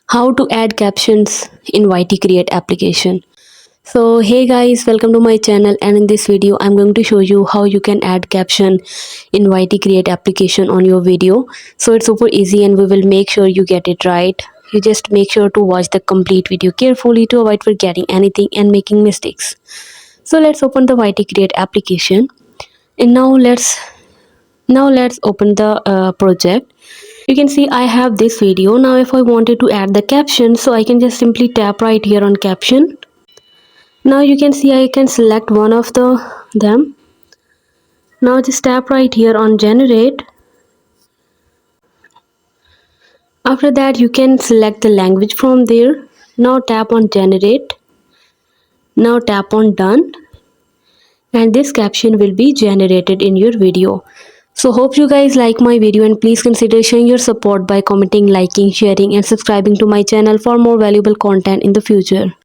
How to add captions in YT Create application. So hey guys, welcome to my channel, and in this video I'm going to show you how you can add caption in YT Create application on your video. So it's super easy and we will make sure you get it right. You just make sure to watch the complete video carefully to avoid forgetting anything and making mistakes. So let's open the YT Create application, and now let's open the project. You can see I have this video. Now if I wanted to add the caption, so I can just simply tap right here on caption. Now you can see I can select one of them. Now just tap right here on generate. After that you can select the language from there. Now tap on generate. Now tap on done, and this caption will be generated in your video. So hope you guys like my video, and please consider showing your support by commenting, liking, sharing and subscribing to my channel for more valuable content in the future.